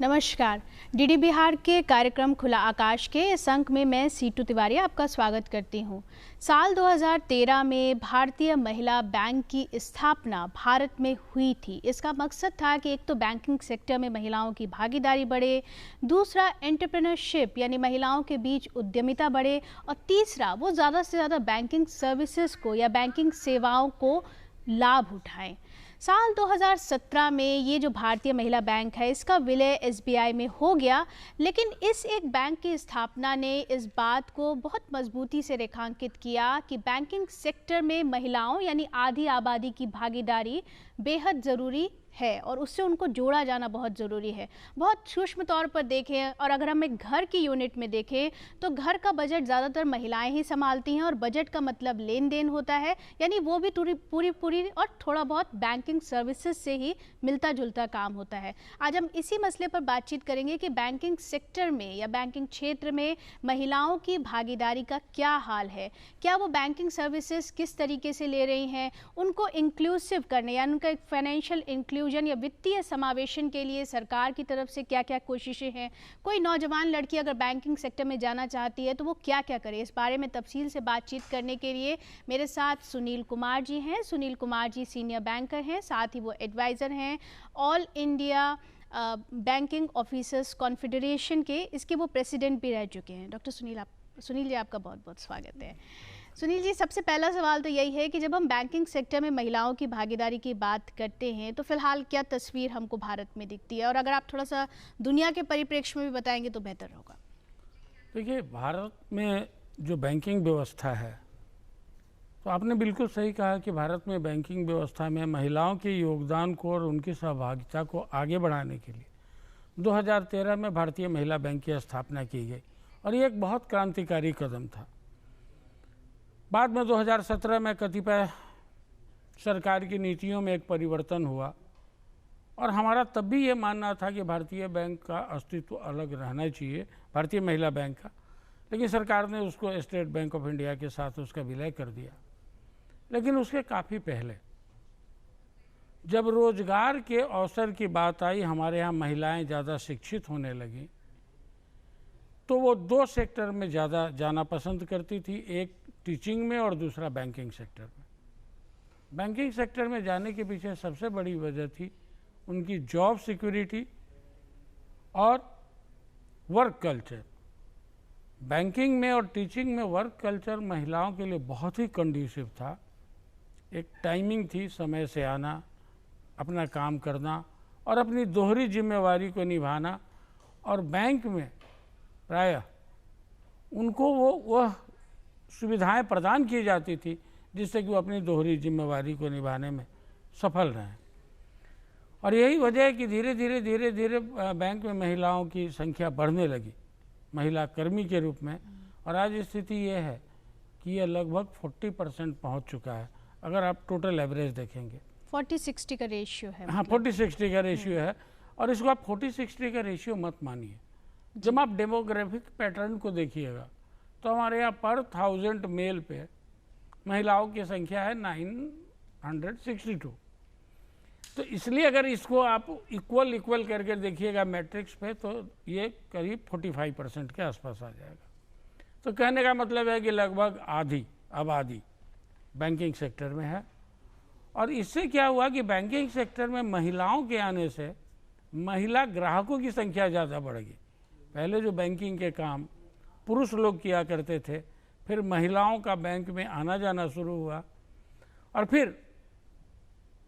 नमस्कार। डीडी बिहार के कार्यक्रम खुला आकाश के इस अंक में मैं सीटू तिवारी आपका स्वागत करती हूं। साल 2013 में भारतीय महिला बैंक की स्थापना भारत में हुई थी। इसका मकसद था कि एक तो बैंकिंग सेक्टर में महिलाओं की भागीदारी बढ़े, दूसरा एंटरप्रेन्योरशिप यानी महिलाओं के बीच उद्यमिता बढ़े, और तीसरा वो ज़्यादा से ज़्यादा बैंकिंग सर्विसेज को या बैंकिंग सेवाओं को लाभ उठाएं। साल 2017 में ये जो भारतीय महिला बैंक है इसका विलय एसबीआई में हो गया, लेकिन इस एक बैंक की स्थापना ने इस बात को बहुत मजबूती से रेखांकित किया कि बैंकिंग सेक्टर में महिलाओं यानी आधी आबादी की भागीदारी बेहद ज़रूरी है और उससे उनको जोड़ा जाना बहुत ज़रूरी है। बहुत सूक्ष्म तौर पर देखें और अगर हम एक घर की यूनिट में देखें तो घर का बजट ज़्यादातर महिलाएं ही संभालती हैं, और बजट का मतलब लेन देन होता है, यानी वो भी पूरी और थोड़ा बहुत बैंकिंग सर्विसेज से ही मिलता जुलता काम होता है। आज हम इसी मसले पर बातचीत करेंगे कि बैंकिंग सेक्टर में या बैंकिंग क्षेत्र में महिलाओं की भागीदारी का क्या हाल है, क्या वो बैंकिंग सर्विसेज किस तरीके से ले रही हैं, उनको इंक्लूसिव करने यानी उनका एक फाइनेंशियल इंक्लूजन या वित्तीय समावेशन के लिए सरकार की तरफ से क्या क्या कोशिशें हैं, कोई नौजवान लड़की अगर बैंकिंग सेक्टर में जाना चाहती है तो वो क्या क्या करे। इस बारे में तफसील से बातचीत करने के लिए मेरे साथ सुनील कुमार जी हैं। सुनील कुमार जी सीनियर बैंकर हैं, साथ ही वो एडवाइज़र हैं all India banking officers confederation के, इसके वो प्रेसिडेंट भी रह चुके हैं। डॉक्टर सुनील जी आपका बहुत बहुत स्वागत है। सुनील जी, सबसे पहला सवाल तो यही है कि जब हम बैंकिंग सेक्टर में महिलाओं की भागीदारी की बात करते हैं तो फिलहाल क्या तस्वीर हमको भारत में दिखती है, और अगर आप थोड़ा सा दुनिया के परिप्रेक्ष्य में भी बताएंगे तो बेहतर होगा। देखिए, भारत में जो बैंकिंग व्यवस्था है, तो आपने बिल्कुल सही कहा कि भारत में बैंकिंग व्यवस्था में महिलाओं के योगदान को और उनकी सहभागिता को आगे बढ़ाने के लिए 2013 में भारतीय महिला बैंक की स्थापना की गई, और ये एक बहुत क्रांतिकारी कदम था। बाद में 2017 में कतिपय सरकार की नीतियों में एक परिवर्तन हुआ, और हमारा तब भी ये मानना था कि भारतीय बैंक का अस्तित्व अलग रहना चाहिए, भारतीय महिला बैंक का, लेकिन सरकार ने उसको स्टेट बैंक ऑफ इंडिया के साथ उसका विलय कर दिया। लेकिन उसके काफ़ी पहले जब रोजगार के अवसर की बात आई, हमारे यहाँ महिलाएं ज़्यादा शिक्षित होने लगी, तो वो दो सेक्टर में ज़्यादा जाना पसंद करती थी, एक टीचिंग में और दूसरा बैंकिंग सेक्टर में। बैंकिंग सेक्टर में जाने के पीछे सबसे बड़ी वजह थी उनकी जॉब सिक्योरिटी और वर्क कल्चर। बैंकिंग में और टीचिंग में वर्क कल्चर महिलाओं के लिए बहुत ही कंड्यूसिव था। एक टाइमिंग थी, समय से आना, अपना काम करना और अपनी दोहरी जिम्मेवारी को निभाना, और बैंक में प्रायः उनको वह सुविधाएं प्रदान की जाती थी जिससे कि वो अपनी दोहरी जिम्मेवारी को निभाने में सफल रहें। और यही वजह है कि धीरे धीरे बैंक में महिलाओं की संख्या बढ़ने लगी महिला कर्मी के रूप में, और आज स्थिति ये है कि ये लगभग 40% पहुँच चुका है। अगर आप टोटल एवरेज देखेंगे 40-60 का रेशियो है। हाँ, 40-60 का रेशियो है, और इसको आप 40-60 का रेशियो मत मानिए। जब आप डेमोग्राफिक पैटर्न को देखिएगा तो हमारे यहाँ पर 1000 मेल पे महिलाओं की संख्या है 962। तो इसलिए अगर इसको आप इक्वल करके देखिएगा मैट्रिक्स पे, तो ये करीब 45% के आसपास आ जाएगा। तो कहने का मतलब है कि लगभग आधी आबादी बैंकिंग सेक्टर में है। और इससे क्या हुआ कि बैंकिंग सेक्टर में महिलाओं के आने से महिला ग्राहकों की संख्या ज़्यादा बढ़ गई। पहले जो बैंकिंग के काम पुरुष लोग किया करते थे, फिर महिलाओं का बैंक में आना जाना शुरू हुआ, और फिर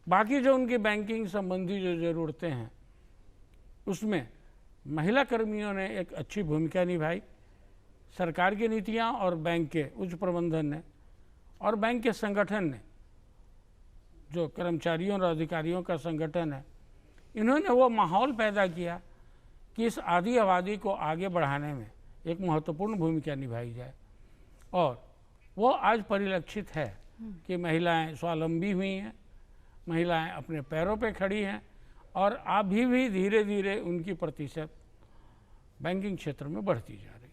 बाकी जो उनकी बैंकिंग संबंधी जो ज़रूरतें हैं उसमें महिला कर्मियों ने एक अच्छी भूमिका निभाई। सरकार की नीतियां और बैंक के उच्च प्रबंधन ने और बैंक के संगठन ने, जो कर्मचारियों और अधिकारियों का संगठन है, इन्होंने वो माहौल पैदा किया कि इस आधी आबादी को आगे बढ़ाने में एक महत्वपूर्ण भूमिका निभाई जाए। और वो आज परिलक्षित है कि महिलाएं स्वावलंबी हुई हैं, महिलाएं अपने पैरों पे खड़ी हैं, और अभी भी धीरे धीरे उनकी प्रतिशत बैंकिंग क्षेत्र में बढ़ती जा रही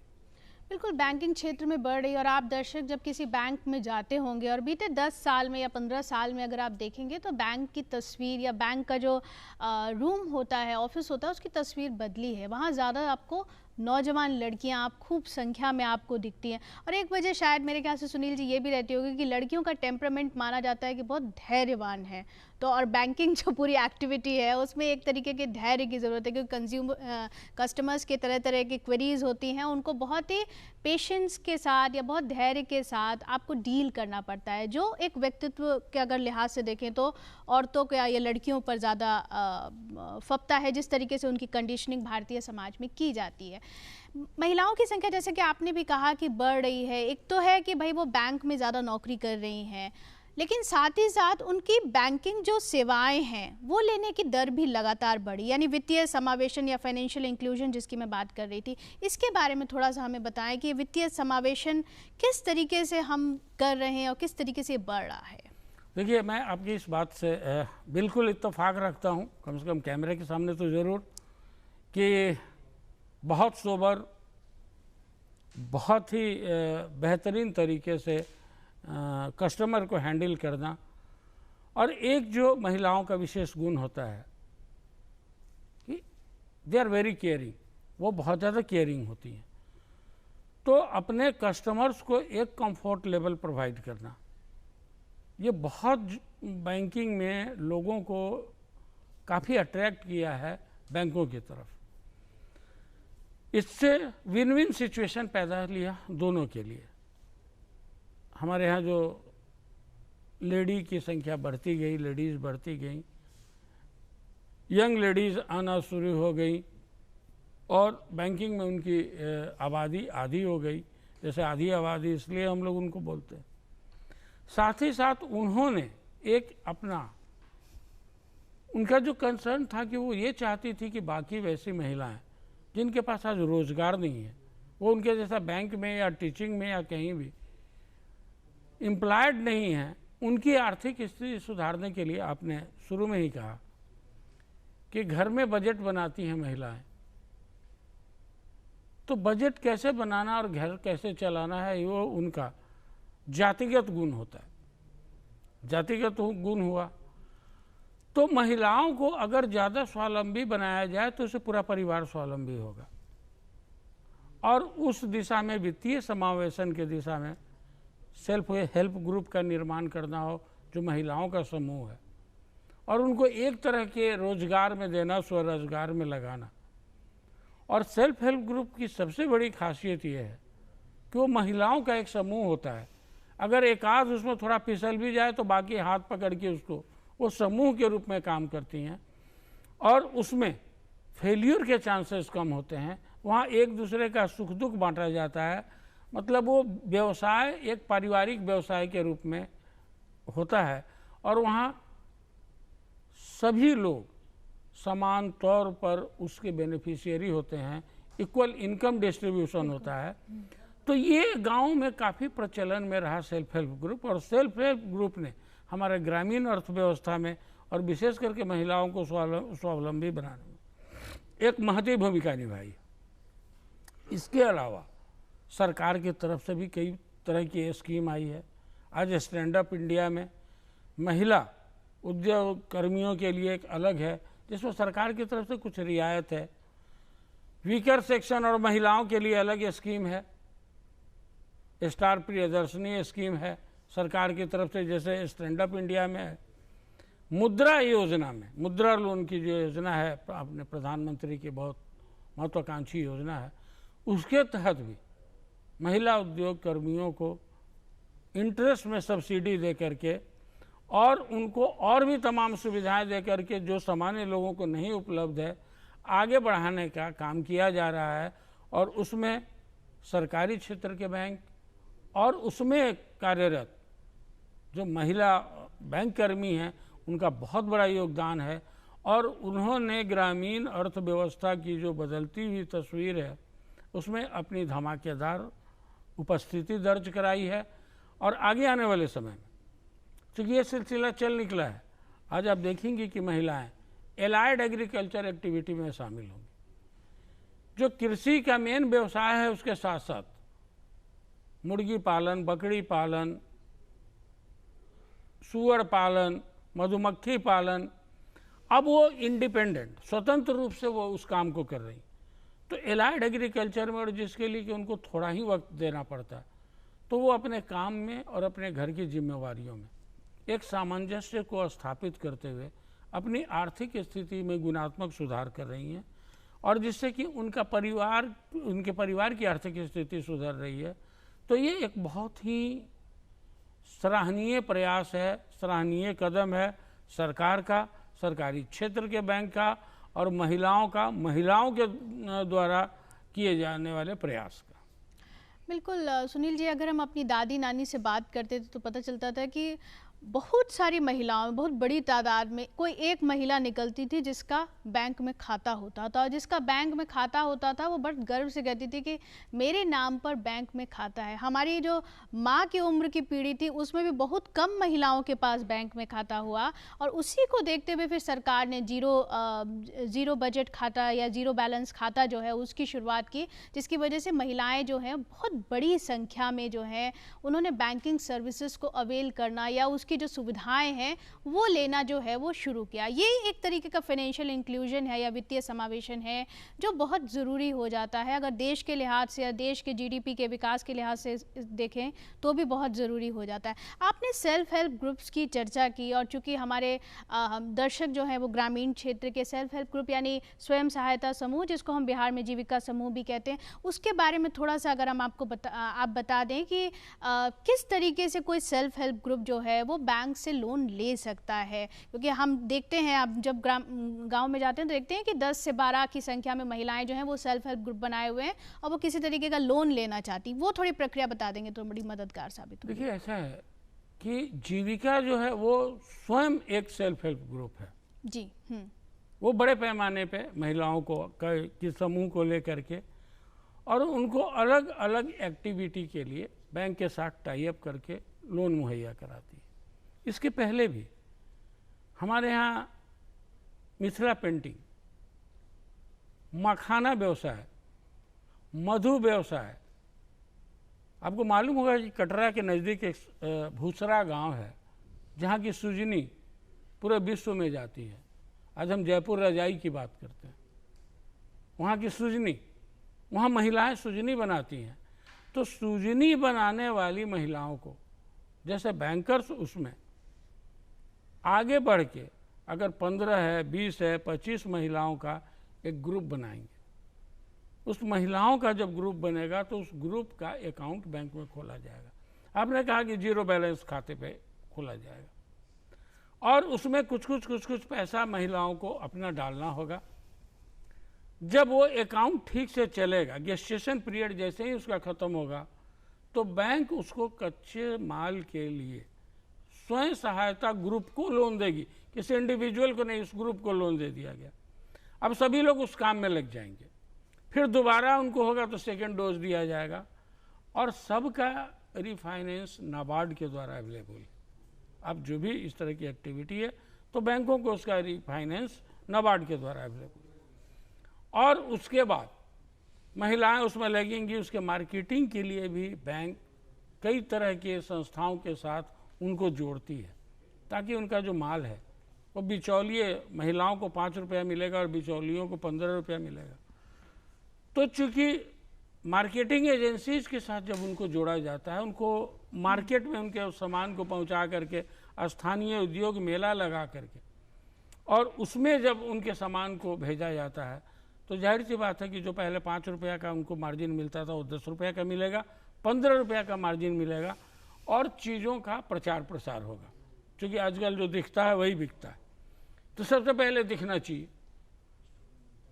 है। बिल्कुल बैंकिंग क्षेत्र में बढ़ रही है। और आप दर्शक जब किसी बैंक में जाते होंगे और बीते 10 साल में या 15 साल में अगर आप देखेंगे तो बैंक की तस्वीर या बैंक का जो रूम होता है, ऑफिस होता है, उसकी तस्वीर बदली है। वहाँ ज़्यादा आपको नौजवान लड़कियां आप खूब संख्या में आपको दिखती हैं। और एक वजह शायद मेरे ख्याल से सुनील जी ये भी रहती होगी कि लड़कियों का टेम्परामेंट माना जाता है कि बहुत धैर्यवान है। तो और बैंकिंग जो पूरी एक्टिविटी है उसमें एक तरीके के धैर्य की ज़रूरत है, क्योंकि कस्टमर्स के तरह तरह की क्वेरीज होती हैं, उनको बहुत ही पेशेंस के साथ या बहुत धैर्य के साथ आपको डील करना पड़ता है, जो एक व्यक्तित्व के अगर लिहाज से देखें तो औरतों का या लड़कियों पर ज़्यादा फपता है, जिस तरीके से उनकी कंडीशनिंग भारतीय समाज में की जाती है। महिलाओं की संख्या जैसे कि आपने भी कहा कि बढ़ रही है। एक तो है कि भाई वो बैंक में ज़्यादा नौकरी कर रही हैं, लेकिन साथ ही साथ उनकी बैंकिंग जो सेवाएं हैं वो लेने की दर भी लगातार बढ़ी, यानी वित्तीय समावेशन या फाइनेंशियल इंक्लूजन जिसकी मैं बात कर रही थी। इसके बारे में थोड़ा सा हमें बताएं कि वित्तीय समावेशन किस तरीके से हम कर रहे हैं और किस तरीके से बढ़ रहा है। देखिए, मैं आपकी इस बात से बिल्कुल इत्तेफाक रखता हूँ, कम से कम कैमरे के सामने तो ज़रूर, कि बहुत सोबर, बहुत ही बेहतरीन तरीके से कस्टमर को हैंडल करना। और एक जो महिलाओं का विशेष गुण होता है कि दे आर वेरी केयरिंग, वो बहुत ज़्यादा केयरिंग होती हैं। तो अपने कस्टमर्स को एक कंफर्ट लेवल प्रोवाइड करना, ये बहुत बैंकिंग में लोगों को काफ़ी अट्रैक्ट किया है बैंकों की तरफ। इससे विन विन सिचुएशन पैदा लिया दोनों के लिए। हमारे यहाँ जो लेडी की संख्या बढ़ती गई, लेडीज़ बढ़ती गई, यंग लेडीज़ आना शुरू हो गई और बैंकिंग में उनकी आबादी आधी हो गई। जैसे आधी आबादी इसलिए हम लोग उनको बोलते हैं। साथ ही साथ उन्होंने एक अपना, उनका जो कंसर्न था कि वो ये चाहती थी कि बाकी वैसी महिलाएं जिनके पास आज रोज़गार नहीं है, वो उनके जैसा बैंक में या टीचिंग में या कहीं भी एम्प्लॉयड नहीं है, उनकी आर्थिक स्थिति सुधारने के लिए आपने शुरू में ही कहा कि घर में बजट बनाती हैं महिलाएं। तो बजट कैसे बनाना और घर कैसे चलाना है, वो उनका जातिगत गुण होता है। जातिगत गुण हुआ तो महिलाओं को अगर ज़्यादा स्वावलंबी बनाया जाए तो उससे पूरा परिवार स्वावलंबी होगा। और उस दिशा में वित्तीय समावेशन के दिशा में सेल्फ हेल्प ग्रुप का निर्माण करना हो, जो महिलाओं का समूह है, और उनको एक तरह के रोजगार में देना, स्वरोजगार में लगाना। और सेल्फ हेल्प ग्रुप की सबसे बड़ी खासियत यह है कि वो महिलाओं का एक समूह होता है। अगर एक आध उसमें थोड़ा फिसल भी जाए तो बाकी हाथ पकड़ के उसको वो समूह के रूप में काम करती हैं और उसमें फेल्यूर के चांसेस कम होते हैं। वहाँ एक दूसरे का सुख दुख बांटा जाता है। मतलब वो व्यवसाय एक पारिवारिक व्यवसाय के रूप में होता है और वहाँ सभी लोग समान तौर पर उसके बेनिफिशियरी होते हैं, इक्वल इनकम डिस्ट्रीब्यूशन होता है। तो ये गांव में काफ़ी प्रचलन में रहा सेल्फ हेल्प ग्रुप, और सेल्फ हेल्प ग्रुप ने हमारे ग्रामीण अर्थव्यवस्था में और विशेष करके महिलाओं को स्वावलंबी बनाने में एक महती भूमिका निभाई। इसके अलावा सरकार की तरफ से भी कई तरह की स्कीम आई है। आज स्टैंड अप इंडिया में महिला उद्योग कर्मियों के लिए एक अलग है, जिसमें सरकार की तरफ से कुछ रियायत है। वीकर सेक्शन और महिलाओं के लिए अलग स्कीम है। स्टार प्रियदर्शनी स्कीम है सरकार की तरफ से, जैसे स्टैंड अप इंडिया में है। मुद्रा योजना में, मुद्रा लोन की जो योजना है अपने प्रधानमंत्री की बहुत महत्वाकांक्षी योजना है, उसके तहत भी महिला उद्योग कर्मियों को इंटरेस्ट में सब्सिडी दे करके और उनको और भी तमाम सुविधाएं दे करके जो सामान्य लोगों को नहीं उपलब्ध है, आगे बढ़ाने का काम किया जा रहा है। और उसमें सरकारी क्षेत्र के बैंक और उसमें कार्यरत जो महिला बैंक कर्मी हैं उनका बहुत बड़ा योगदान है। और उन्होंने ग्रामीण अर्थव्यवस्था की जो बदलती हुई तस्वीर है उसमें अपनी धमाकेदार उपस्थिति दर्ज कराई है। और आगे आने वाले समय में चूँकि ये सिलसिला चल निकला है, आज आप देखेंगे कि महिलाएं एलाइड एग्रीकल्चर एक्टिविटी में शामिल होंगी। जो कृषि का मेन व्यवसाय है उसके साथ साथ मुर्गी पालन, बकरी पालन, सूअर पालन, मधुमक्खी पालन, अब वो इंडिपेंडेंट स्वतंत्र रूप से वो उस काम को कर रही। तो एलाइड एग्रीकल्चर में, और जिसके लिए कि उनको थोड़ा ही वक्त देना पड़ता है, तो वो अपने काम में और अपने घर की जिम्मेवारियों में एक सामंजस्य को स्थापित करते हुए अपनी आर्थिक स्थिति में गुणात्मक सुधार कर रही हैं, और जिससे कि उनके परिवार की आर्थिक स्थिति सुधर रही है। तो ये एक बहुत ही सराहनीय प्रयास है, सराहनीय कदम है सरकार का, सरकारी क्षेत्र के बैंक का और महिलाओं के द्वारा किए जाने वाले प्रयास का। बिल्कुल सुनील जी, अगर हम अपनी दादी नानी से बात करते थे तो पता चलता था कि बहुत सारी महिलाओं, बहुत बड़ी तादाद में कोई एक महिला निकलती थी जिसका बैंक में खाता होता था, और जिसका बैंक में खाता होता था वो बड़े गर्व से कहती थी कि मेरे नाम पर बैंक में खाता है। हमारी जो माँ की उम्र की पीढ़ी थी उसमें भी बहुत कम महिलाओं के पास बैंक में खाता हुआ, और उसी को देखते हुए फिर सरकार ने जीरो बजट खाता या जीरो बैलेंस खाता जो है उसकी शुरुआत की, जिसकी वजह से महिलाएँ जो हैं बहुत बड़ी संख्या में जो है उन्होंने बैंकिंग सर्विसेज को अवेल करना या उसकी जो सुविधाएं हैं वो लेना जो है वो शुरू किया। ये एक तरीके का फाइनेंशियल इंक्लूजन है या वित्तीय समावेशन है जो बहुत ज़रूरी हो जाता है। अगर देश के लिहाज से या देश के जीडीपी के विकास के लिहाज से देखें तो भी बहुत ज़रूरी हो जाता है। आपने सेल्फ हेल्प ग्रुप्स की चर्चा की, और चूँकि हमारे दर्शक जो हैं वो ग्रामीण क्षेत्र के सेल्फ हेल्प ग्रुप यानी स्वयं सहायता समूह, जिसको हम बिहार में जीविका समूह भी कहते हैं, उसके बारे में थोड़ा सा अगर हम आपको आप बता दें कि किस तरीके से कोई सेल्फ हेल्प ग्रुप जो है वो बैंक से लोन ले सकता है। क्योंकि हम देखते हैं, अब जब गांव में जाते हैं तो देखते हैं कि 10 से 12 की संख्या में महिलाएं जो हैं वो सेल्फ हेल्प ग्रुप बनाए हुए हैं और वो किसी तरीके का लोन लेना चाहती। वो थोड़ी प्रक्रिया बता देंगे तो बड़ी मददगार साबित होगी। देखिए, ऐसा है कि जीविका जो है वो स्वयं एक सेल्फ हेल्प ग्रुप है जी। वो बड़े पैमाने पे महिलाओं को के समूह को लेकर के और उनको अलग अलग एक्टिविटी के लिए बैंक के साथ टाई अप करके लोन मुहैया कराती है। इसके पहले भी हमारे यहाँ मिथिला पेंटिंग, मखाना व्यवसाय, मधु व्यवसाय, आपको मालूम होगा कि कटरा के नज़दीक एक भूसरा गांव है जहाँ की सुजनी पूरे विश्व में जाती है। आज हम जयपुर रजाई की बात करते हैं, वहाँ की सुजनी, वहाँ महिलाएं सुजनी बनाती हैं। तो सुजनी बनाने वाली महिलाओं को जैसे बैंकर्स उसमें आगे बढ़ के अगर 15 है, 20 है, 25 महिलाओं का एक ग्रुप बनाएंगे। उस महिलाओं का जब ग्रुप बनेगा तो उस ग्रुप का अकाउंट बैंक में खोला जाएगा। आपने कहा कि जीरो बैलेंस खाते पे खोला जाएगा और उसमें कुछ पैसा महिलाओं को अपना डालना होगा। जब वो अकाउंट ठीक से चलेगा, गेस्टेशन पीरियड जैसे ही उसका ख़त्म होगा तो बैंक उसको कच्चे माल के लिए स्वयं सहायता ग्रुप को लोन देगी, किसी इंडिविजुअल को नहीं, उस ग्रुप को लोन दे दिया गया। अब सभी लोग उस काम में लग जाएंगे, फिर दोबारा उनको होगा तो सेकेंड डोज दिया जाएगा और सबका रिफाइनेंस नाबार्ड के द्वारा अवेलेबल है। अब जो भी इस तरह की एक्टिविटी है तो बैंकों को उसका रिफाइनेंस नाबार्ड के द्वारा अवेलेबल है। और उसके बाद महिलाएं उसमें लगेंगी। उसके मार्केटिंग के लिए भी बैंक कई तरह के संस्थाओं के साथ उनको जोड़ती है ताकि उनका जो माल है वो बिचौलिए, महिलाओं को 5 रुपया मिलेगा और बिचौलियों को 15 रुपया मिलेगा। तो चूंकि मार्केटिंग एजेंसीज के साथ जब उनको जोड़ा जाता है, उनको मार्केट में उनके सामान को पहुंचा करके स्थानीय उद्योग मेला लगा करके और उसमें जब उनके सामान को भेजा जाता है तो जाहिर सी बात है कि जो पहले 5 रुपया का उनको मार्जिन मिलता था वो 10 रुपया का मिलेगा, 15 रुपया का मार्जिन मिलेगा और चीज़ों का प्रचार प्रसार होगा। क्योंकि आजकल जो दिखता है वही बिकता है, तो सबसे पहले दिखना चाहिए।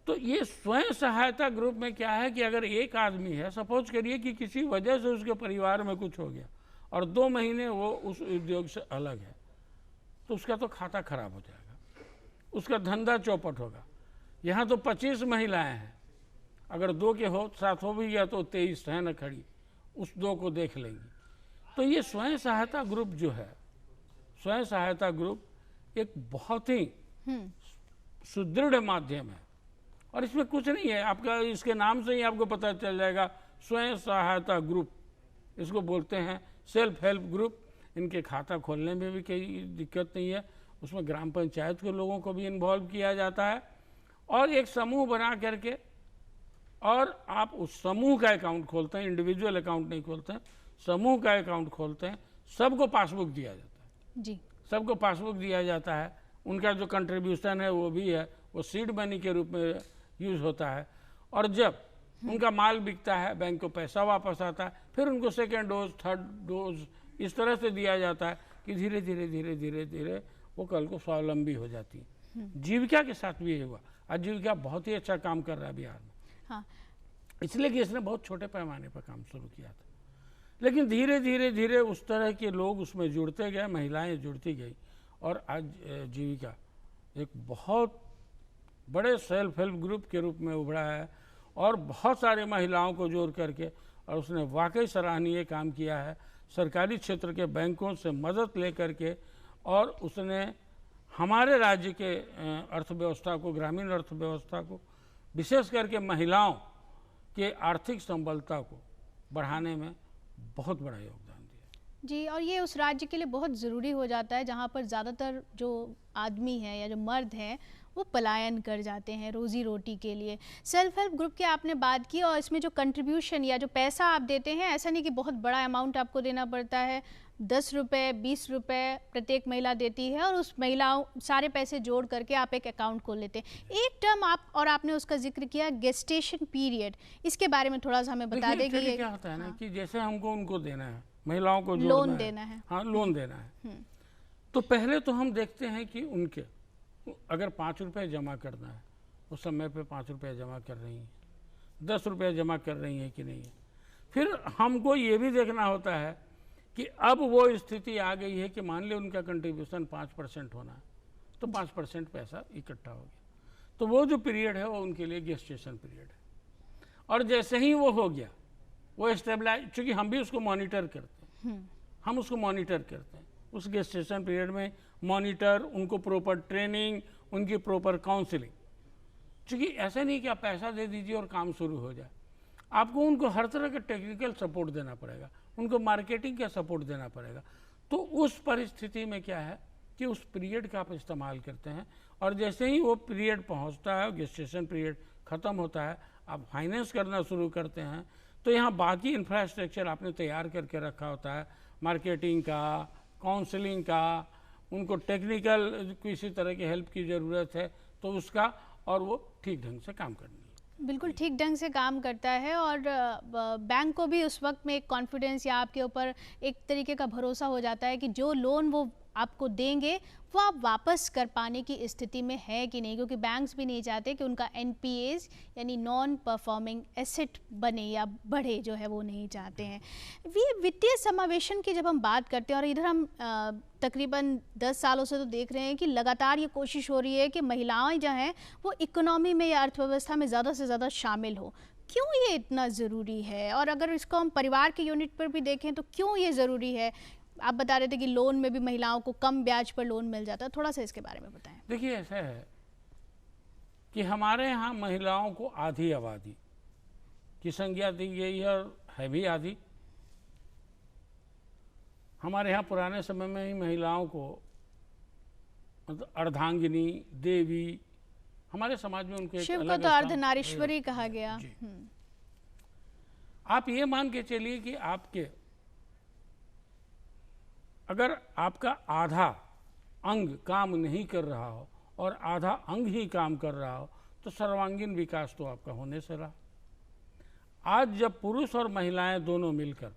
तो ये स्वयं सहायता ग्रुप में क्या है कि अगर एक आदमी है, सपोज करिए कि किसी वजह से उसके परिवार में कुछ हो गया और 2 महीने वो उस उद्योग से अलग है, तो उसका तो खाता खराब हो जाएगा, उसका धंधा चौपट होगा। यहाँ तो 25 महिलाएं हैं, अगर 2 के साथ हो भी गया तो 23 है न खड़ी, उस 2 को देख लेंगी। तो ये स्वयं सहायता ग्रुप जो है, स्वयं सहायता ग्रुप एक बहुत ही सुदृढ़ माध्यम है और इसमें कुछ नहीं है। आपका इसके नाम से ही आपको पता चल जाएगा स्वयं सहायता ग्रुप, इसको बोलते हैं सेल्फ हेल्प ग्रुप। इनके खाता खोलने में भी कोई दिक्कत नहीं है, उसमें ग्राम पंचायत के लोगों को भी इन्वॉल्व किया जाता है और एक समूह बना करके और आप उस समूह का अकाउंट खोलते हैं, इंडिविजुअल अकाउंट नहीं खोलते हैं, समूह का अकाउंट खोलते हैं, सबको पासबुक दिया जाता है जी, सबको पासबुक दिया जाता है। उनका जो कंट्रीब्यूशन है वो भी है, वो सीड मनी के रूप में यूज होता है और जब उनका माल बिकता है बैंक को पैसा वापस आता है, फिर उनको सेकेंड डोज, थर्ड डोज इस तरह से दिया जाता है कि धीरे धीरे धीरे धीरे धीरे वो कल को स्वावलंबी हो जाती है। जीविका के साथ भी ये हुआ, आजीविका बहुत ही अच्छा काम कर रहा है बिहार में। हाँ, इसलिए कि इसने बहुत छोटे पैमाने पर काम शुरू किया था, लेकिन धीरे धीरे धीरे उस तरह के लोग उसमें जुड़ते गए, महिलाएं जुड़ती गई और आज जीविका एक बहुत बड़े सेल्फ हेल्प ग्रुप के रूप में उभरा है और बहुत सारे महिलाओं को जोड़ करके, और उसने वाकई सराहनीय काम किया है। सरकारी क्षेत्र के बैंकों से मदद लेकर के और उसने हमारे राज्य के अर्थव्यवस्था को, ग्रामीण अर्थव्यवस्था को, विशेष करके महिलाओं के आर्थिक संबलता को बढ़ाने में बहुत बड़ा योगदान दिया जी। और ये उस राज्य के लिए बहुत ज़रूरी हो जाता है जहाँ पर ज़्यादातर जो आदमी हैं या जो मर्द हैं वो पलायन कर जाते हैं रोज़ी रोटी के लिए। सेल्फ हेल्प ग्रुप की आपने बात की और इसमें जो कंट्रीब्यूशन या जो पैसा आप देते हैं, ऐसा नहीं कि बहुत बड़ा अमाउंट आपको देना पड़ता है, 10 रुपये 20 रुपये प्रत्येक महिला देती है और उस महिलाओं सारे पैसे जोड़ करके आप एक अकाउंट खोल लेते हैं। एक टर्म आपने उसका जिक्र किया, गेस्टेशन पीरियड, इसके बारे में थोड़ा सा हमें बता दें कि क्या होता है ना कि जैसे हमको उनको देना है, महिलाओं को लोन देना है, हाँ लोन देना है, तो पहले तो हम देखते हैं कि उनके अगर 5 रुपये जमा करना है, उस समय पे 5 रुपये जमा कर रही हैं, 10 रुपये जमा कर रही हैं कि नहीं है। फिर हमको ये भी देखना होता है कि अब वो स्थिति आ गई है कि मान ले उनका कंट्रीब्यूशन 5% होना है, तो 5% पैसा इकट्ठा हो गया, तो वो जो पीरियड है वो उनके लिए गेस्टेशन पीरियड है। और जैसे ही वो हो गया, वो स्टेबलाइज, चूँकि हम भी उसको मॉनिटर करते हैं, हम उसको मॉनिटर करते हैं उस गेस्टेशन पीरियड में, मॉनिटर, उनको प्रॉपर ट्रेनिंग, उनकी प्रॉपर काउंसलिंग। चूँकि ऐसा नहीं कि आप पैसा दे दीजिए और काम शुरू हो जाए, आपको उनको हर तरह का टेक्निकल सपोर्ट देना पड़ेगा, उनको मार्केटिंग का सपोर्ट देना पड़ेगा। तो उस परिस्थिति में क्या है कि उस पीरियड का आप इस्तेमाल करते हैं और जैसे ही वो पीरियड पहुंचता है, गेस्टेशन पीरियड ख़त्म होता है, आप फाइनेंस करना शुरू करते हैं। तो यहाँ बाकी इंफ्रास्ट्रक्चर आपने तैयार करके रखा होता है, मार्केटिंग का, काउंसलिंग का, उनको टेक्निकल किसी तरह की हेल्प की ज़रूरत है तो उसका, और वो ठीक ढंग से काम करनी है। बिल्कुल ठीक ढंग से काम करता है और बैंक को भी उस वक्त में एक कॉन्फिडेंस या आपके ऊपर एक तरीके का भरोसा हो जाता है कि जो लोन वो आपको देंगे वो आप वापस कर पाने की स्थिति में है कि नहीं, क्योंकि बैंक्स भी नहीं चाहते कि उनका NPAs यानी नॉन परफॉर्मिंग एसेट बने या बढ़े, जो है वो नहीं चाहते हैं। वित्तीय समावेशन की जब हम बात करते हैं, और इधर हम तकरीबन 10 सालों से तो देख रहे हैं कि लगातार ये कोशिश हो रही है कि महिलाएं जो हैं वो इकोनॉमी में या अर्थव्यवस्था में ज़्यादा से ज़्यादा शामिल हो। क्यों ये इतना ज़रूरी है? और अगर इसको हम परिवार के यूनिट पर भी देखें तो क्यों ये ज़रूरी है? आप बता रहे थे कि लोन में भी महिलाओं को कम ब्याज पर लोन मिल जाता है, थोड़ा सा इसके बारे में बताएं। देखिए, ऐसा है कि हमारे यहाँ महिलाओं को आधी आबादी की संज्ञा दी गई है और है भी आधी। हमारे यहाँ पुराने समय में ही महिलाओं को मतलब अर्धांगिनी, देवी, हमारे समाज में उनको शिव को तो अर्धनारीश्वरी कहा गया। आप ये मान के चलिए कि आपके अगर आपका आधा अंग काम नहीं कर रहा हो और आधा अंग ही काम कर रहा हो तो सर्वांगीण विकास तो आपका होने से रहा। आज जब पुरुष और महिलाएं दोनों मिलकर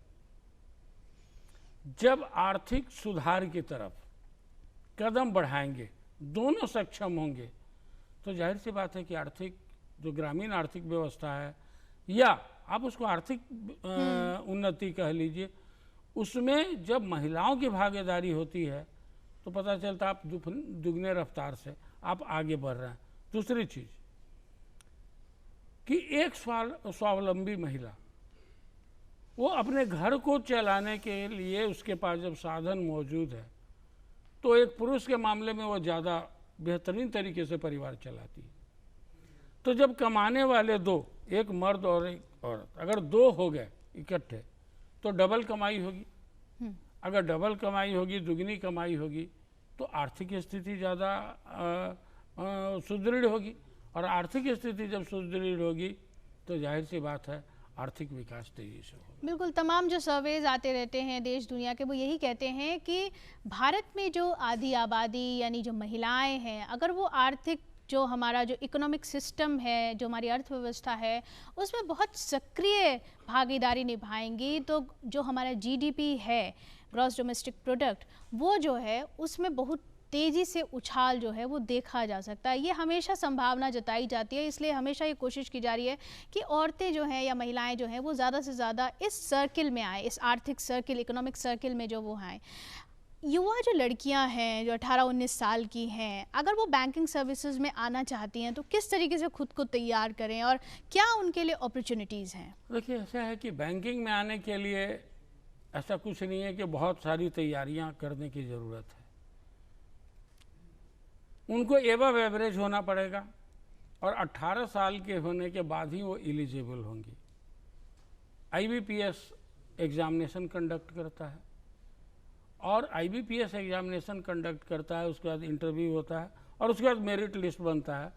जब आर्थिक सुधार की तरफ कदम बढ़ाएंगे, दोनों सक्षम होंगे, तो जाहिर सी बात है कि आर्थिक जो ग्रामीण आर्थिक व्यवस्था है या आप उसको आर्थिक उन्नति कह लीजिए, उसमें जब महिलाओं की भागीदारी होती है तो पता चलता आप दुगने रफ्तार से आप आगे बढ़ रहे हैं। दूसरी चीज कि एक स्वावलंबी महिला वो अपने घर को चलाने के लिए उसके पास जब साधन मौजूद है तो एक पुरुष के मामले में वो ज़्यादा बेहतरीन तरीके से परिवार चलाती है। तो जब कमाने वाले दो, एक मर्द और एक औरत, अगर दो हो गए इकट्ठे तो डबल कमाई होगी। अगर डबल कमाई होगी, दुगनी कमाई होगी, तो आर्थिक स्थिति ज़्यादा सुदृढ़ होगी, और आर्थिक स्थिति जब सुदृढ़ होगी तो जाहिर सी बात है आर्थिक विकास तेजी से होगा। बिल्कुल, तमाम जो सर्वेज आते रहते हैं देश दुनिया के, वो यही कहते हैं कि भारत में जो आधी आबादी यानी जो महिलाएं हैं, अगर वो आर्थिक जो हमारा जो इकोनॉमिक सिस्टम है, जो हमारी अर्थव्यवस्था है, उसमें बहुत सक्रिय भागीदारी निभाएंगी, तो जो हमारा जीडीपी है, ग्रॉस डोमेस्टिक प्रोडक्ट, वो जो है उसमें बहुत तेज़ी से उछाल जो है वो देखा जा सकता है। ये हमेशा संभावना जताई जाती है, इसलिए हमेशा ये कोशिश की जा रही है कि औरतें जो हैं या महिलाएं जो हैं वो ज़्यादा से ज़्यादा इस सर्किल में आए, इस आर्थिक सर्किल, इकोनॉमिक सर्किल में जो वो आएँ। युवा जो लड़कियां हैं जो 18-19 साल की हैं, अगर वो बैंकिंग सर्विसेज में आना चाहती हैं तो किस तरीके से खुद को तैयार करें और क्या उनके लिए अपॉर्चुनिटीज़ हैं? देखिए, ऐसा है कि बैंकिंग में आने के लिए ऐसा कुछ नहीं है कि बहुत सारी तैयारियां करने की ज़रूरत है। उनको एबव एवरेज होना पड़ेगा और 18 साल के होने के बाद ही वो एलिजिबल होंगी। IBPS एग्जामिनेशन कंडक्ट करता है, और IBPS एग्जामिनेशन कंडक्ट करता है, उसके बाद इंटरव्यू होता है, और उसके बाद मेरिट लिस्ट बनता है,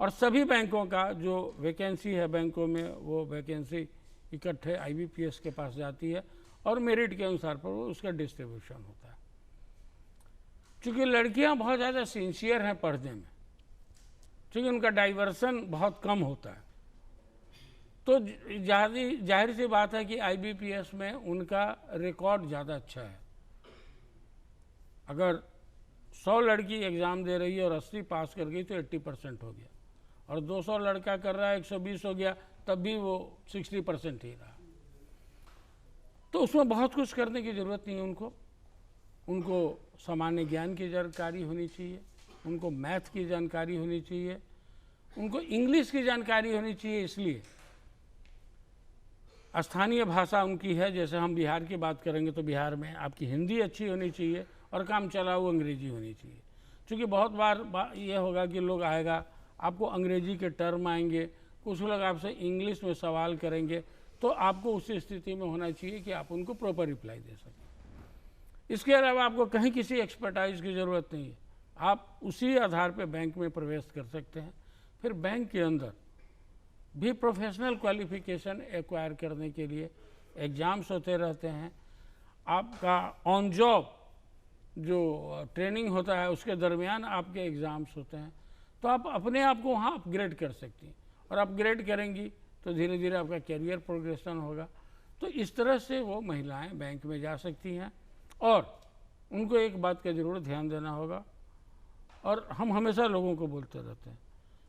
और सभी बैंकों का जो वैकेंसी है बैंकों में, वो वैकेंसी इकट्ठे IBPS के पास जाती है, और मेरिट के अनुसार पर वो उसका डिस्ट्रीब्यूशन होता है। चूँकि लड़कियां बहुत ज़्यादा सिंसियर हैं पढ़ने में, चूँकि उनका डाइवर्सन बहुत कम होता है, तो जाहिर सी बात है कि IBPS में उनका रिकॉर्ड ज़्यादा अच्छा है। अगर 100 लड़की एग्ज़ाम दे रही है और 80 पास कर गई तो 80% हो गया, और 200 लड़का कर रहा है 120 हो गया, तब भी वो 60% ही रहा। तो उसमें बहुत कुछ करने की ज़रूरत नहीं है। उनको सामान्य ज्ञान की जानकारी होनी चाहिए, उनको मैथ की जानकारी होनी चाहिए, उनको इंग्लिश की जानकारी होनी चाहिए। इसलिए स्थानीय भाषा उनकी है, जैसे हम बिहार की बात करेंगे तो बिहार में आपकी हिंदी अच्छी होनी चाहिए और काम चलाऊ अंग्रेजी होनी चाहिए। क्योंकि बहुत बार ये होगा कि लोग आएगा, आपको अंग्रेजी के टर्म आएंगे, कुछ लोग आपसे इंग्लिश में सवाल करेंगे, तो आपको उस स्थिति में होना चाहिए कि आप उनको प्रॉपर रिप्लाई दे सकें। इसके अलावा आपको कहीं किसी एक्सपर्टाइज की ज़रूरत नहीं है, आप उसी आधार पर बैंक में प्रवेश कर सकते हैं। फिर बैंक के अंदर भी प्रोफेशनल क्वालिफिकेशन एक्वायर करने के लिए एग्ज़ाम्स होते रहते हैं। आपका ऑन जॉब जो ट्रेनिंग होता है उसके दरमियान आपके एग्ज़ाम्स होते हैं, तो आप अपने आप को वहाँ अपग्रेड कर सकती हैं, और अपग्रेड करेंगी तो धीरे धीरे आपका कैरियर प्रोग्रेशन होगा। तो इस तरह से वो महिलाएं बैंक में जा सकती हैं। और उनको एक बात का ज़रूर ध्यान देना होगा, और हम हमेशा लोगों को बोलते रहते हैं,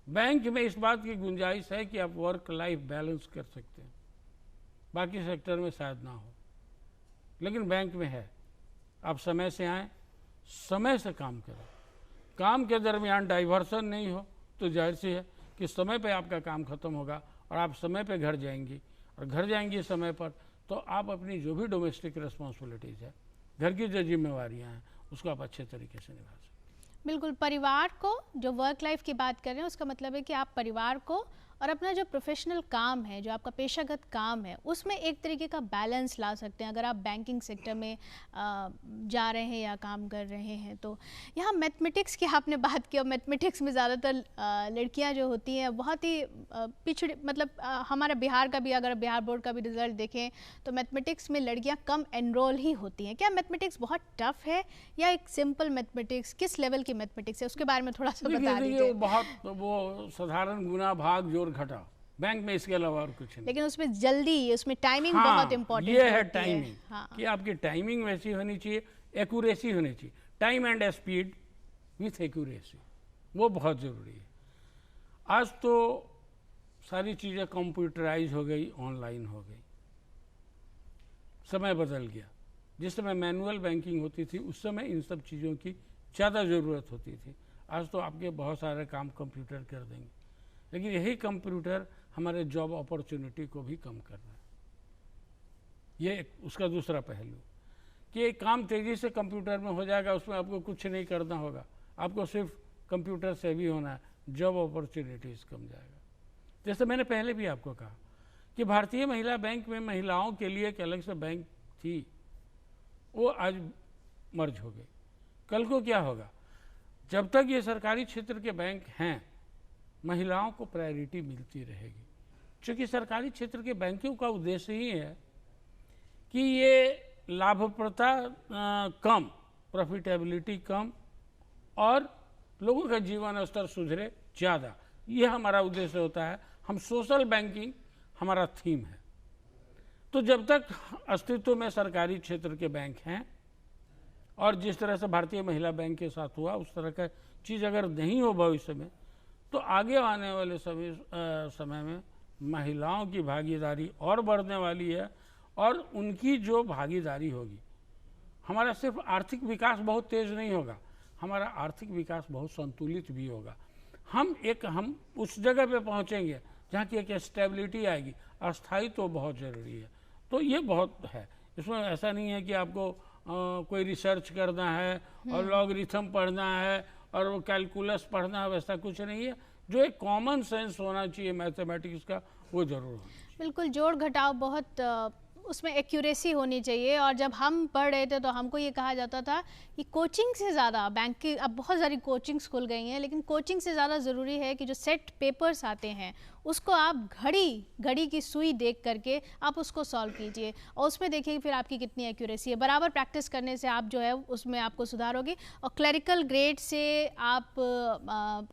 बैंक में इस बात की गुंजाइश है कि आप वर्क लाइफ बैलेंस कर सकते हैं, बाकी सेक्टर में शायद ना हो, लेकिन बैंक में है। आप समय से आएँ, समय से काम करें, काम के दरमियान डाइवर्सन नहीं हो, तो जाहिर सी है कि समय पे आपका काम खत्म होगा और आप समय पे घर जाएंगी, और घर जाएंगी समय पर, तो आप अपनी जो भी डोमेस्टिक रिस्पॉन्सिबिलिटीज़ है, घर की जो जिम्मेवारियाँ हैं, उसको आप अच्छे तरीके से निभा सकते हैं। बिल्कुल, परिवार को जो वर्क लाइफ की बात कर रहे हैं उसका मतलब है कि आप परिवार को और अपना जो प्रोफेशनल काम है, जो आपका पेशागत काम है, उसमें एक तरीके का बैलेंस ला सकते हैं अगर आप बैंकिंग सेक्टर में जा रहे हैं या काम कर रहे हैं। तो यहाँ मैथमेटिक्स की आपने बात की, और मैथमेटिक्स में ज़्यादातर लड़कियाँ जो होती हैं बहुत ही पिछड़े, मतलब हमारा बिहार का भी, अगर बिहार बोर्ड का भी रिज़ल्ट देखें तो मैथमेटिक्स में लड़कियाँ कम एनरोल ही होती हैं। क्या मैथमेटिक्स बहुत टफ है या एक सिंपल मैथमेटिक्स, किस लेवल की मैथमेटिक्स है, उसके बारे में थोड़ा सा बता दीजिए। बहुत वो साधारण गुना भाग जोड़ घटा बैंक में, इसके अलावा और कुछ नहीं। लेकिन उसमें जल्दी, उसमें टाइमिंग बहुत इंपॉर्टेंट ये है टाइमिंग। कि आपकी टाइमिंग वैसी होनी चाहिए, एक्यूरेसी होनी चाहिए, time and speed with accuracy, वो बहुत ज़रूरी है। आज तो सारी चीज़ें कंप्यूटराइज हो गई, ऑनलाइन हो गई, समय बदल गया। जिस समय मैनुअल बैंकिंग होती थी उस समय इन सब चीज़ों की ज़्यादा ज़रूरत होती थी। आज तो आपके बहुत सारे काम कंप्यूटर कर देंगे, लेकिन यही कंप्यूटर हमारे जॉब अपॉर्चुनिटी को भी कम कर रहा है। ये उसका दूसरा पहलू कि ये काम तेज़ी से कंप्यूटर में हो जाएगा, उसमें आपको कुछ नहीं करना होगा, आपको सिर्फ कंप्यूटर से भी होना है, जॉब अपॉर्चुनिटीज़ कम जाएगा। जैसे मैंने पहले भी आपको कहा कि भारतीय महिला बैंक में महिलाओं के लिए एक अलग से बैंक थी वो आज मर्ज हो गई। कल को क्या होगा, जब तक ये सरकारी क्षेत्र के बैंक हैं महिलाओं को प्रायोरिटी मिलती रहेगी, क्योंकि सरकारी क्षेत्र के बैंकों का उद्देश्य ही है कि ये लाभप्रदता कम, प्रॉफिटेबिलिटी कम और लोगों का जीवन स्तर सुधरे ज़्यादा, ये हमारा उद्देश्य होता है। हम सोशल बैंकिंग हमारा थीम है। तो जब तक अस्तित्व में सरकारी क्षेत्र के बैंक हैं और जिस तरह से भारतीय महिला बैंक के साथ हुआ उस तरह का चीज़ अगर नहीं हो भविष्य में, तो आगे आने वाले समय में महिलाओं की भागीदारी और बढ़ने वाली है और उनकी जो भागीदारी होगी, हमारा सिर्फ आर्थिक विकास बहुत तेज नहीं होगा, हमारा आर्थिक विकास बहुत संतुलित भी होगा। हम उस जगह पे पहुंचेंगे जहाँ की एक स्टेबिलिटी आएगी। अस्थायित्व तो बहुत ज़रूरी है। तो ये बहुत है, इसमें ऐसा नहीं है कि आपको कोई रिसर्च करना है और लॉगरिथम पढ़ना है और वो कैलकुलस पढ़ना है, वैसा कुछ नहीं है। जो एक कॉमन सेंस होना चाहिए मैथमेटिक्स का, वो जरूर होना चाहिए। बिल्कुल, जोड़ घटाव बहुत उसमें एक्यूरेसी होनी चाहिए। और जब हम पढ़ रहे थे तो हमको ये कहा जाता था कि कोचिंग से ज़्यादा, बैंक की अब बहुत सारी कोचिंग्स खुल गई हैं, लेकिन कोचिंग से ज़्यादा ज़रूरी है कि जो सेट पेपर्स आते हैं उसको आप घड़ी की सुई देख करके आप उसको सॉल्व कीजिए और उसमें देखिए फिर आपकी कितनी एक्यूरेसी है। बराबर प्रैक्टिस करने से आप जो है उसमें आपको सुधार होगी और क्लरिकल ग्रेड से आप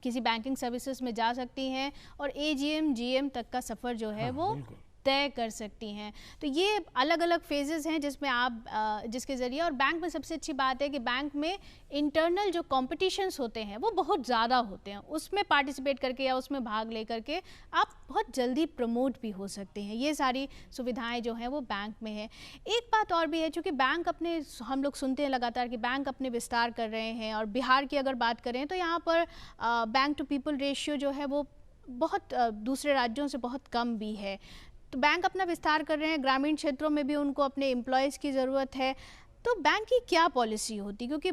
किसी बैंकिंग सर्विसेज में जा सकती हैं और AGM GM तक का सफ़र जो है वो तय कर सकती हैं। तो ये अलग अलग फेजेस हैं जिसमें आप जिसके ज़रिए, और बैंक में सबसे अच्छी बात है कि बैंक में इंटरनल जो कॉम्पिटिशन्स होते हैं वो बहुत ज़्यादा होते हैं, उसमें पार्टिसिपेट करके या उसमें भाग ले करके आप बहुत जल्दी प्रमोट भी हो सकते हैं। ये सारी सुविधाएं जो हैं वो बैंक में है। एक बात और भी है, चूँकि बैंक अपने, हम लोग सुनते हैं लगातार कि बैंक अपने विस्तार कर रहे हैं, और बिहार की अगर बात करें तो यहाँ पर बैंक टू पीपल रेशियो जो है वो बहुत दूसरे राज्यों से बहुत कम भी है। तो बैंक अपना विस्तार कर रहे हैं, ग्रामीण क्षेत्रों में भी उनको अपने एम्प्लॉयज़ की ज़रूरत है। तो बैंक की क्या पॉलिसी होती, क्योंकि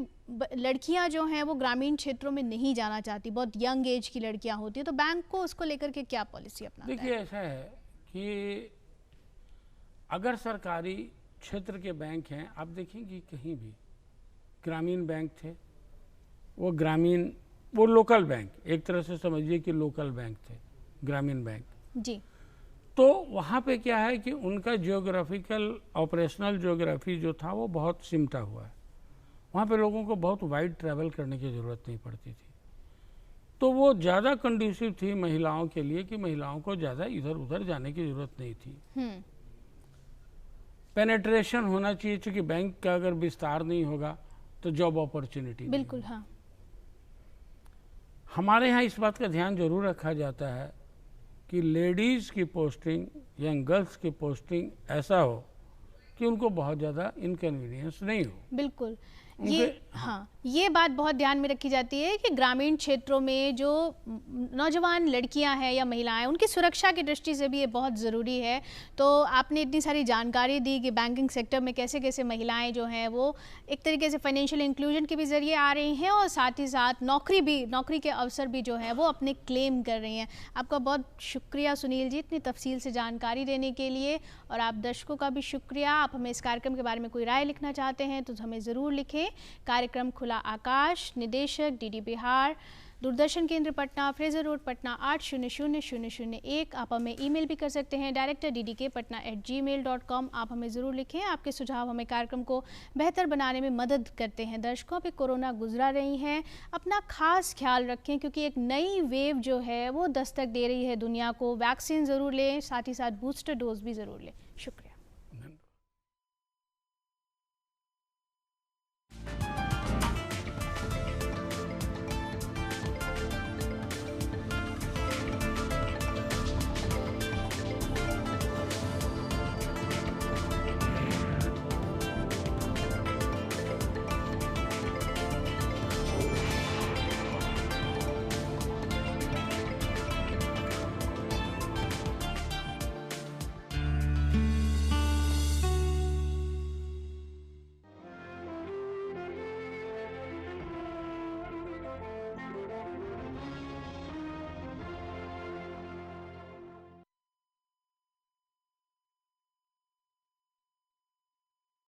लड़कियां जो हैं वो ग्रामीण क्षेत्रों में नहीं जाना चाहती, बहुत यंग एज की लड़कियां होती हैं, तो बैंक को उसको लेकर के क्या पॉलिसी अपनाता है? देखिए, ऐसा है कि अगर सरकारी क्षेत्र के बैंक हैं, आप देखेंगे कहीं भी ग्रामीण बैंक थे, वो लोकल बैंक, एक तरह से समझिए कि लोकल बैंक थे ग्रामीण बैंक जी। तो वहाँ पे क्या है कि उनका जियोग्राफिकल ऑपरेशनल जियोग्राफी जो था वो बहुत सिमटा हुआ है। वहाँ पे लोगों को बहुत वाइड ट्रैवल करने की ज़रूरत नहीं पड़ती थी, तो वो ज़्यादा कंड्यूसिव थी महिलाओं के लिए कि महिलाओं को ज़्यादा इधर उधर जाने की ज़रूरत नहीं थी। पेनेट्रेशन होना चाहिए, क्योंकि बैंक का अगर विस्तार नहीं होगा तो जॉब अपॉर्चुनिटी बिल्कुल। हाँ, हमारे यहाँ इस बात का ध्यान जरूर रखा जाता है कि लेडीज़ की पोस्टिंग, यंग गर्ल्स की पोस्टिंग ऐसा हो कि उनको बहुत ज़्यादा इनकन्वीनियंस नहीं हो। बिल्कुल, ये बात बहुत ध्यान में रखी जाती है कि ग्रामीण क्षेत्रों में जो नौजवान लड़कियां हैं या महिलाएं, उनकी सुरक्षा की दृष्टि से भी ये बहुत ज़रूरी है। तो आपने इतनी सारी जानकारी दी कि बैंकिंग सेक्टर में कैसे कैसे महिलाएं जो हैं वो एक तरीके से फाइनेंशियल इंक्लूजन के भी ज़रिए आ रही हैं और साथ ही साथ नौकरी के अवसर भी जो है वो अपने क्लेम कर रही हैं। आपका बहुत शुक्रिया सुनील जी, इतनी तफसील से जानकारी देने के लिए, और आप दर्शकों का भी शुक्रिया। आप हमें इस कार्यक्रम के बारे में कोई राय लिखना चाहते हैं तो हमें ज़रूर लिखें। कार्यक्रम खुला आकाश, निदेशक DD बिहार, दूरदर्शन केंद्र पटना, फ्रेजर रोड पटना 800001। आप हमें ईमेल भी कर सकते हैं director.ddkpatna@gmail.com। आप हमें ज़रूर लिखें, आपके सुझाव हमें कार्यक्रम को बेहतर बनाने में मदद करते हैं। दर्शकों पे कोरोना गुजरा रही हैं, अपना खास ख्याल रखें क्योंकि एक नई वेव जो है वो दस्तक दे रही है दुनिया को। वैक्सीन ज़रूर लें, साथ ही साथ बूस्टर डोज भी ज़रूर लें। शुक्रिया।